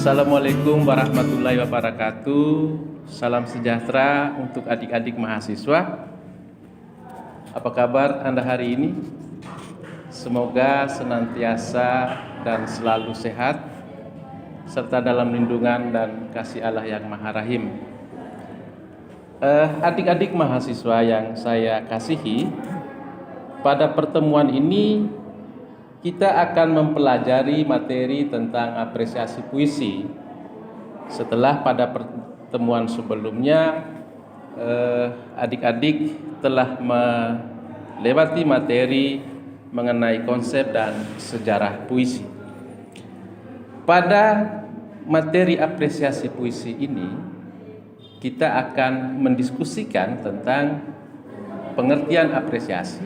Assalamualaikum warahmatullahi wabarakatuh. Salam sejahtera untuk adik-adik mahasiswa. Apa kabar Anda hari ini? Semoga senantiasa dan selalu sehat serta dalam lindungan dan kasih Allah yang Maha Rahim. Adik-adik mahasiswa yang saya kasihi, pada pertemuan ini kita akan mempelajari materi tentang apresiasi puisi. Setelah pada pertemuan sebelumnya adik-adik telah melewati materi mengenai konsep dan sejarah puisi. Pada materi apresiasi puisi ini kita akan mendiskusikan tentang pengertian apresiasi,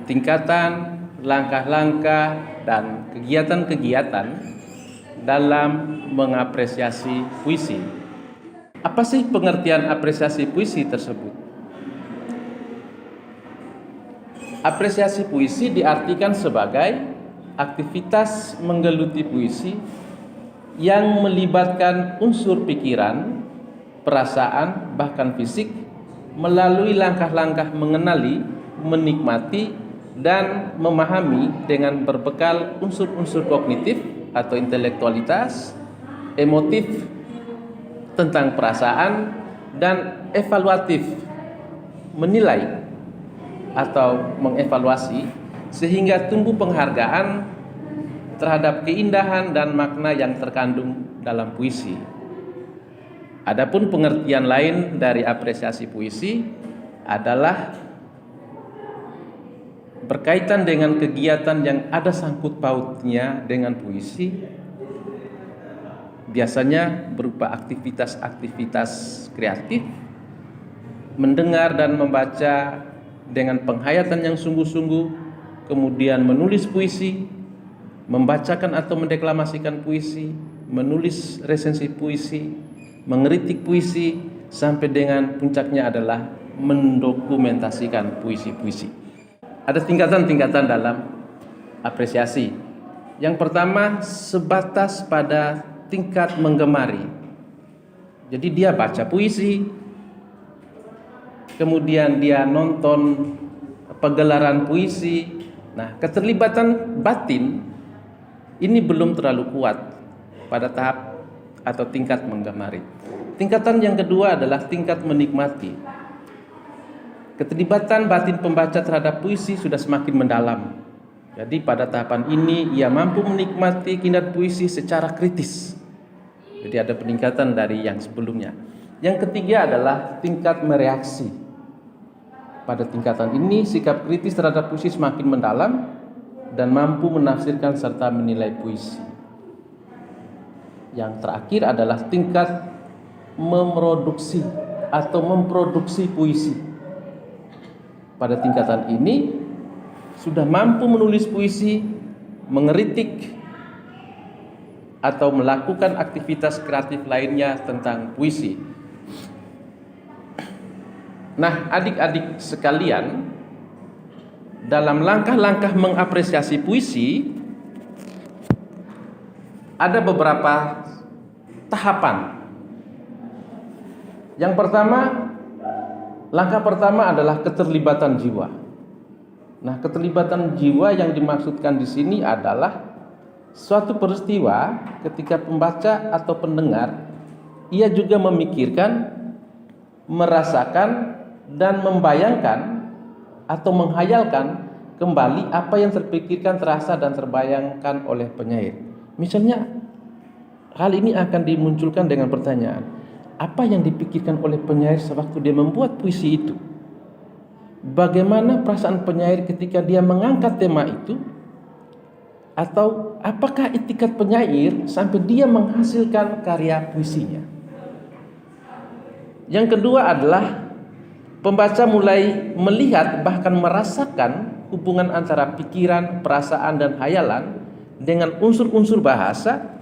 tingkatan, langkah-langkah dan kegiatan-kegiatan dalam mengapresiasi puisi. Apa sih pengertian apresiasi puisi tersebut? Apresiasi puisi diartikan sebagai aktivitas menggeluti puisi yang melibatkan unsur pikiran, perasaan, bahkan fisik melalui langkah-langkah mengenali, menikmati, dan memahami dengan berbekal unsur-unsur kognitif atau intelektualitas, emotif tentang perasaan, dan evaluatif menilai atau mengevaluasi sehingga tumbuh penghargaan terhadap keindahan dan makna yang terkandung dalam puisi. Adapun pengertian lain dari apresiasi puisi adalah berkaitan dengan kegiatan yang ada sangkut pautnya dengan puisi, biasanya berupa aktivitas-aktivitas kreatif, mendengar dan membaca dengan penghayatan yang sungguh-sungguh, kemudian menulis puisi, membacakan atau mendeklamasikan puisi, menulis resensi puisi, mengkritik puisi, sampai dengan puncaknya adalah mendokumentasikan puisi-puisi. Ada tingkatan-tingkatan dalam apresiasi. Yang pertama, sebatas pada tingkat menggemari. Jadi dia baca puisi, kemudian dia nonton pegelaran puisi. Nah, keterlibatan batin ini belum terlalu kuat pada tahap atau tingkat menggemari. Tingkatan yang kedua adalah tingkat menikmati. Keterlibatan batin pembaca terhadap puisi sudah semakin mendalam. Jadi pada tahapan ini ia mampu menikmati keindahan puisi secara kritis. Jadi ada peningkatan dari yang sebelumnya. Yang ketiga adalah tingkat mereaksi. Pada tingkatan ini sikap kritis terhadap puisi semakin mendalam dan mampu menafsirkan serta menilai puisi. Yang terakhir adalah tingkat memproduksi atau memproduksi puisi. Pada tingkatan ini sudah mampu menulis puisi, mengkritik atau melakukan aktivitas kreatif lainnya tentang puisi. Nah, adik-adik sekalian, dalam langkah-langkah mengapresiasi puisi ada beberapa tahapan. Yang pertama, langkah pertama adalah keterlibatan jiwa. Nah, keterlibatan jiwa yang dimaksudkan di sini adalah suatu peristiwa ketika pembaca atau pendengar ia juga memikirkan, merasakan, dan membayangkan atau menghayalkan kembali apa yang terpikirkan, terasa, dan terbayangkan oleh penyair. Misalnya, hal ini akan dimunculkan dengan pertanyaan, apa yang dipikirkan oleh penyair sewaktu dia membuat puisi itu? Bagaimana perasaan penyair ketika dia mengangkat tema itu? Atau apakah itikat penyair sampai dia menghasilkan karya puisinya? Yang kedua adalah pembaca mulai melihat bahkan merasakan hubungan antara pikiran, perasaan, dan hayalan dengan unsur-unsur bahasa,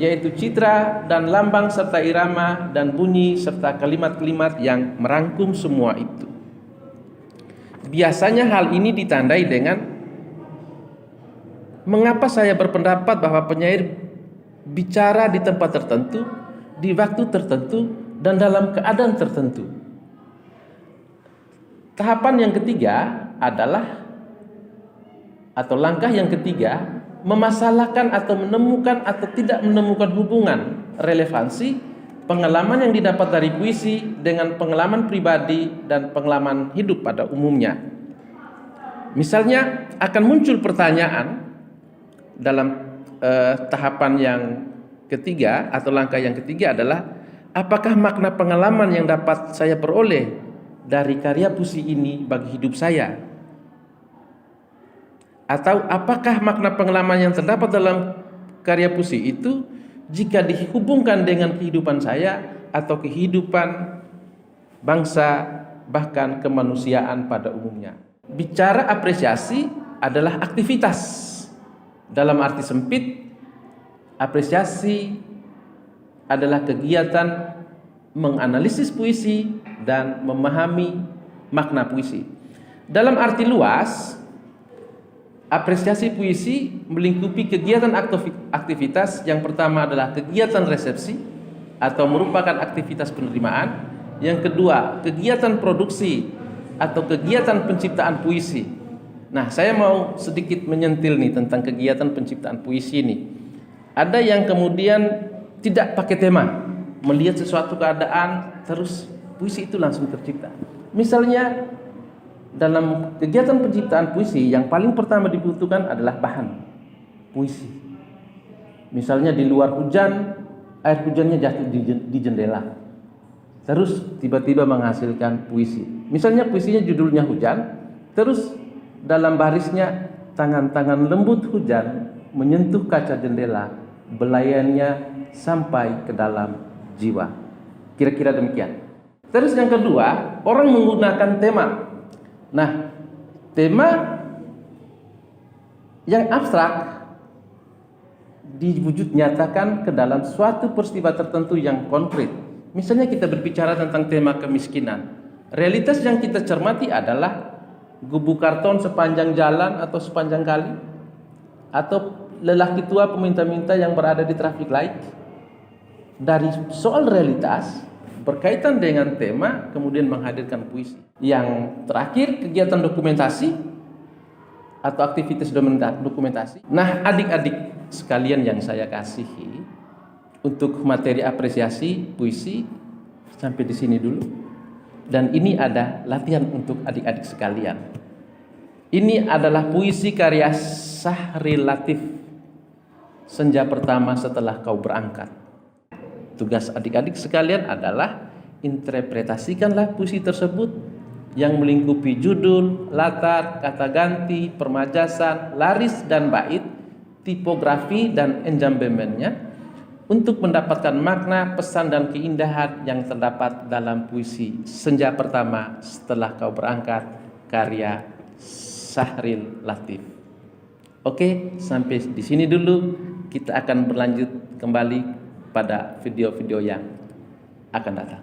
yaitu citra dan lambang serta irama dan bunyi serta kalimat-kalimat yang merangkum semua itu. Biasanya hal ini ditandai dengan mengapa saya berpendapat bahwa penyair bicara di tempat tertentu, di waktu tertentu, dan dalam keadaan tertentu. Tahapan yang ketiga adalah, atau langkah yang ketiga, memasalahkan atau menemukan atau tidak menemukan hubungan relevansi pengalaman yang didapat dari puisi dengan pengalaman pribadi dan pengalaman hidup pada umumnya. Misalnya akan muncul pertanyaan dalam tahapan yang ketiga atau langkah yang ketiga adalah, apakah makna pengalaman yang dapat saya peroleh dari karya puisi ini bagi hidup saya? Atau apakah makna pengalaman yang terdapat dalam karya puisi itu jika dihubungkan dengan kehidupan saya atau kehidupan bangsa, bahkan kemanusiaan pada umumnya? Bicara apresiasi adalah aktivitas. Dalam arti sempit, apresiasi adalah kegiatan menganalisis puisi dan memahami makna puisi. Dalam arti luas, apresiasi puisi melingkupi kegiatan aktivitas. Yang pertama adalah kegiatan resepsi atau merupakan aktivitas penerimaan. Yang kedua, kegiatan produksi atau kegiatan penciptaan puisi. Nah, saya mau sedikit menyentil nih tentang kegiatan penciptaan puisi ini. Ada yang kemudian tidak pakai tema, melihat sesuatu keadaan terus puisi itu langsung tercipta. Misalnya dalam kegiatan penciptaan puisi yang paling pertama dibutuhkan adalah bahan puisi. Misalnya di luar hujan, air hujannya jatuh di jendela, terus tiba-tiba menghasilkan puisi. Misalnya puisinya judulnya Hujan, terus dalam barisnya, tangan-tangan lembut hujan menyentuh kaca jendela, belayannya sampai ke dalam jiwa. Kira-kira demikian. Terus yang kedua, orang menggunakan tema. Nah, tema yang abstrak diwujud nyatakan ke dalam suatu peristiwa tertentu yang konkret. Misalnya kita berbicara tentang tema kemiskinan. Realitas yang kita cermati adalah gubuk karton sepanjang jalan atau sepanjang kali, atau lelaki tua peminta-minta yang berada di traffic light. Dari soal realitas berkaitan dengan tema kemudian menghadirkan puisi. Yang terakhir, kegiatan dokumentasi atau aktivitas dokumentasi. Nah, adik-adik sekalian yang saya kasihi, untuk materi apresiasi puisi sampai di sini dulu. Dan ini ada latihan untuk adik-adik sekalian. Ini adalah puisi karya Sahril Latif, Senja Pertama Setelah Kau Berangkat. Tugas adik-adik sekalian adalah interpretasikanlah puisi tersebut yang melingkupi judul, latar, kata ganti, permajasan, laris dan bait, tipografi dan enjambemennya, untuk mendapatkan makna, pesan dan keindahan yang terdapat dalam puisi Senja Pertama Setelah Kau Berangkat karya Sahril Latif. Oke, sampai di sini dulu. Kita akan berlanjut kembali pada video-video yang akan datang.